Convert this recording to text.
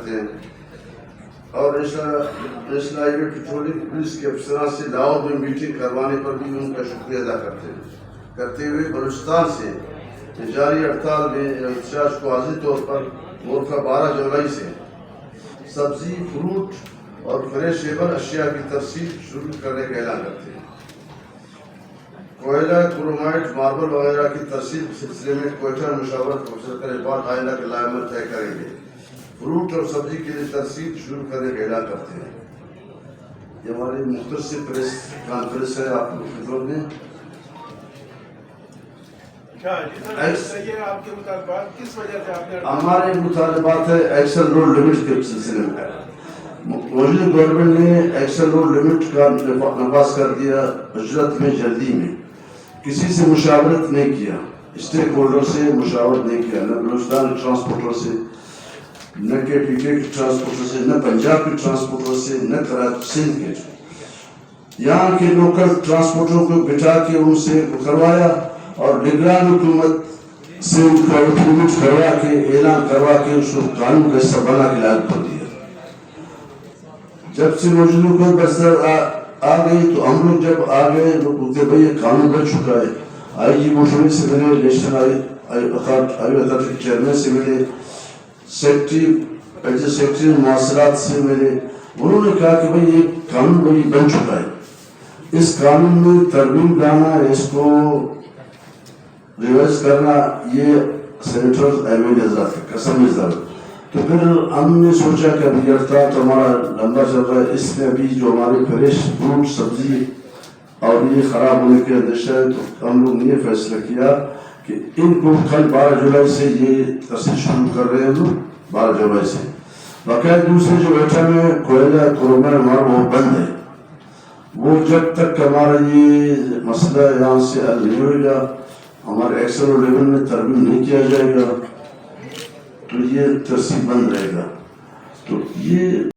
کرتے ہیں اور نیشنل پیٹرولیم پولیس کے افسران سے لاہور میں میٹنگ کروانے پر بھی ان کا شکریہ ادا کرتے ہوئے بلوچستان سے جاری ہڑتال میں احتجاج کو واضح طور پر ملکہ 12 جولائی سے سبزی فروٹ اور فریشیبل اشیاء کی ترسیل شروع کرنے کا اعلان کرتے ہیں۔ کوئلہ کرومائٹ ماربل وغیرہ کی ترسیل کے سلسلے میں کوئٹہ مشاورت پروفیسر اقبال آئندہ کے لائحہ عمل طے کریں گے۔ فروٹ اور سبزی کے لیے ترسیل شروع کرنے کا اعلان کرتے ہیں۔ یہ ہماری مختصر پریس کانفرنس ہے آپ کی خدمت میں۔ ہمارے مطالبات ہے ایکسل روڈ لمٹ کے سلسلے میں موجودہ گورنمنٹ نے ایکسل روڈ لمٹ کا نفاذ کر دیا۔ اجرت میں جلدی میں کسی سے مشاورت نہیں کیا، اسٹیک ہولڈر سے مشاورت نہیں کیا، نہ بلوچستان کے ٹرانسپورٹر سے، نہ کے پی کے ٹرانسپورٹر سے، نہ پنجاب کے ٹرانسپورٹر سے، نہ کراچی سندھ کے۔ یہاں کے لوکل ٹرانسپورٹروں کو بٹھا کے ان سے کروایا اور نگران حکومت سے ان کا لمٹ کروا کے اعلان کروا کے اس کو قانون کا حصہ بنا کے لاگو کر دیا۔ جب سے موجودہ حکومت بستر آ گئی تو ہم لوگ جب آ گئے تو بولتے بھائی یہ قانون بن چکا ہے۔ آئی جی موشنی سے ملے، نیشنل اتھارٹی کے چیئرمین سے ملے، سیکرٹری مواصلات سے ملے، انہوں نے کہا کہ بھائی یہ قانون بھائی بن چکا ہے، اس قانون میں ترمیم لانا، اس کو ریوائز کرنا یہ سینیٹر احمد حضرات کا قسم حضرات۔ تو پھر ہم نے سوچا کہ ابھی ہڑتال تو ہمارا لمبا چل رہا ہے، اس میں ابھی جو ہمارے فریش فروٹ سبزی اور یہ خراب ہونے کے اندیشہ ہے، تو ہم لوگ نے یہ فیصلہ کیا کہ ان کو کل 12 جولائی سے یہ ترسیل شروع کر رہے ہیں ہم لوگ 12 جولائی سے۔ باقاعدہ دوسرے جو بیٹھا میں کوئلہ کرومائٹ ماربل وہ بند ہے، وہ جب تک ہمارا یہ مسئلہ یہاں سے حل نہیں ہوئے گا، ہمارے ایکسل اور لیول میں ترمیم نہیں کیا جائے گا تو یہ ترسیل بند رہے گا۔ تو یہ